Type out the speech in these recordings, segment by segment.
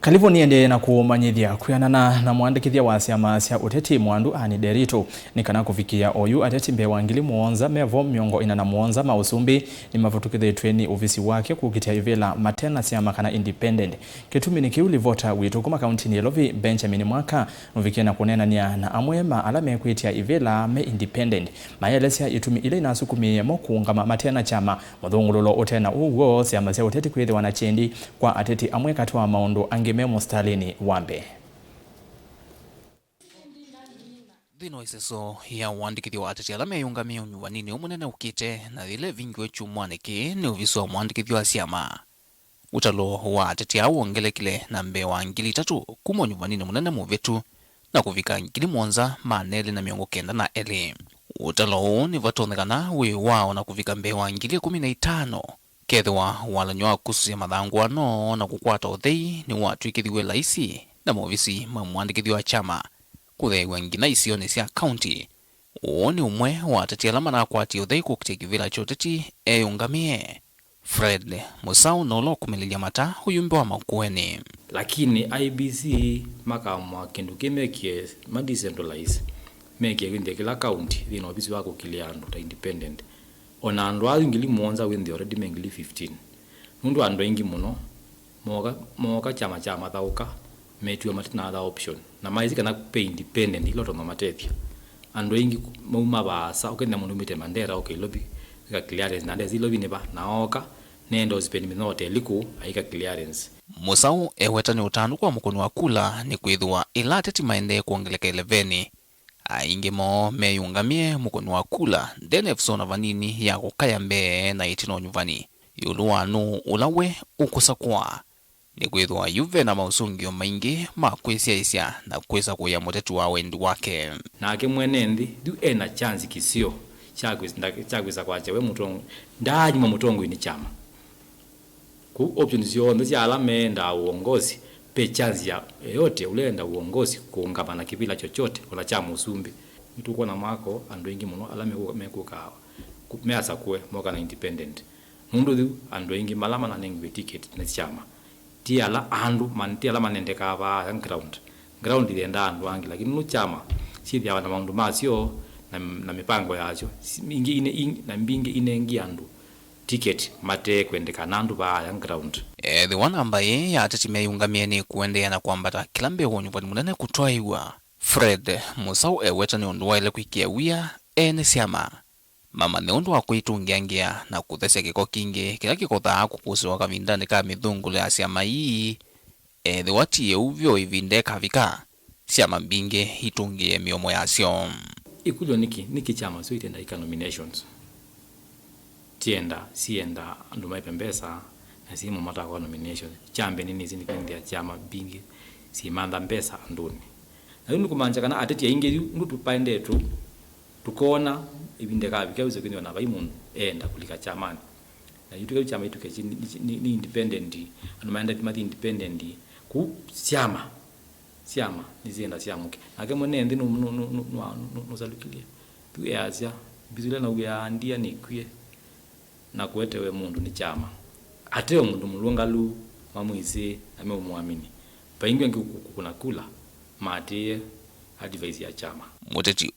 Kalivo niende na kumanyithia kuyanana na mwandikithia wa Syama cia Ateti mwandu ani derito nikana kufikia oyu Ateti Mbee wa ngili muonza mevo miongo ina na muonza mausumbi ni mavutukithitwe ni ofisi wake kukitia Ivila Matena Syama kana independent kitumi ni kiuli vota witu kuma kaunti ni Lovi Benjamin mwaka nuvikia na kunenania na amwe ala Mekwitya Ivila me independent mayelesia itumi ile inasukumie mokuungama Matena chama muthungululo utena uwo Syama cia Ateti kwithi wanachendi kwa Ateti amwe katwa maundu memo Stalini Mbee. Thino iseso ya wandikithia wa Ateti ala meyungamia unyuvanini umunene ukite na thile vingi wechu mwaniki ni uvisi wa mwandikithia wa Syama. Utalo wa Ateti au ongelekile na Mbee wa ngili 3 kuma unyuvanini munene muvetu na kuvika ngili muonza maneli na miongo kenda na eli. Utalo ni vatonekana wi wao na kuvika Mbee wa ngili 15 kethwa walanywa kususia mathangwano na kukwata uthei ni watwikithiwe laisi na movisi mamwandikithia wa chama kutheiwa ngina isione cia county. Uo ni umwe wa Ateti ala manakwatia uthei kukitia kivila cha Ateti eyungamie. Fred Musau nolo kumililia mata huyu Mbee wa makueni. Lakini IBC makamwa kindu kimekie ma-decentralize mekie kwinde kila county thina obisi wako kiliandu ta independent. Ona andu ngili muonza windi already mengili 15. Mundu andu ingi muno moka chama thauka metuwa matina other option na maizi kana pay independent iloto no matethia andu ingi mauma basa ukenda mundu mite mandera okay lobby ka clearance na ndezi lobby neba naoka nendo spend minote liku aika clearance. Musau ewetani utanu kwa mkono wa kula ni kwithwa ila Ateti maende kuongeleka 11 aingemo meyungamie mkono wa kula ndene fsona vanini ya kukaya Mbee na itino nyuvani yuluwanu ulawe ukusakwa ni kwithwa yuve na mausungio maingi makwisia isya na kwisa kuya mutetu wa wendi wake nake mwenendi du ena chance kisio chakwisa kwache we mutongo ndanyuma mutongo ini chama ku options yonde cia ala meenda uongozi pe chance ya yote ulenda uongozi kuungama na kivila chochote wala chama usumbi mituko na mako andu ingi muno ala mekuka measa kwe moka na independent mundu du andu ingi malama na nengi ticket na chama ti ala andu man ti ala manende ka ba ground ilienda andu angi lakini no chama si dia na mandu masio na mipango yacho mingi ine na mbingi inengi andu ticket mate kwendeka nandu ba ground. The one ambaye ya Ateti meyungamie ni kuendea na kuambata kila Mbee wonyuvani munene kutwaiwa. Fred Musau eweta ni undu waile kuikia wia ene Syama mama ni undu wa kuitungiangia na kuthesya kiko kingi kila kikothaa kukusiwa kavindani ka mithungule ya Syama hii the wati uvyo ivinde kavika Syama mbinge hitungie miomo yasyo ikulo niki chama so itenda ika nominations sienda andu maipembesa na simu mata kwa nomination chambe nini zini kwendea chama bingi si manda mbesa anduni na yunu kumanja kana Ateti ya inge ndu tupaende tu tukona ibinde kabi kauze kwindi wana baimun enda kulika chamani na yutuka chama ituke ni independent andu maenda timati independent ku Syama nizenda Syamuke ake mwene ndi no salukilia tu yazya bizule na uya ndia nikwie na kuetewe mundu ni chama ateo mundu mulungalu mamuize ame umuamini paingi ngi kuna kula matie advice ya chama muteti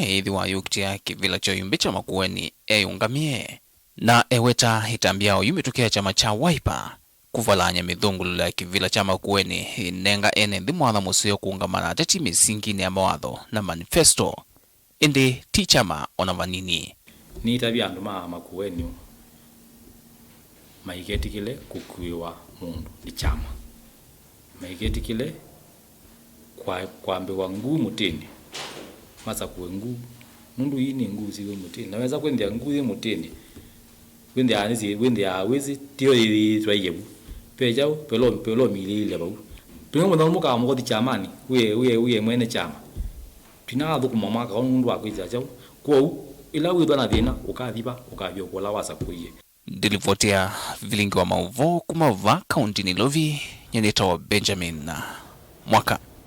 eithi wa yuktia kivila cha Mbee cha makueni eyungamie na eweta hitambia yumitokea chama cha Wiper kuvalanya mithungulu ya kivila cha makueni nenga ene thimwatha museo kuungamana Ateti misingini ya mawatho na manifesto indi ti chama ona vanini ni tabia andu makueni maigeti kile kukuiwa mundu ni chama maigeti kile kwa mbewa nguu mutini masa kuwe nguu mundu ini nguu ziwe mutini naweza kwendea nguu ziwe mutini wende awezi tiyo ili twayebu pejao pelo milile bau pingo mwana muka mukoti chamani uye mwene chama pinathu kumamaka mundu akwiza chao kwa ila withwa na thina ukathiba ukavyo kola wasa kuiye. Ndilivotia vilingi wa mauvo kumava kaunti ni Lovi nyeneta wa Benjamin mwaka.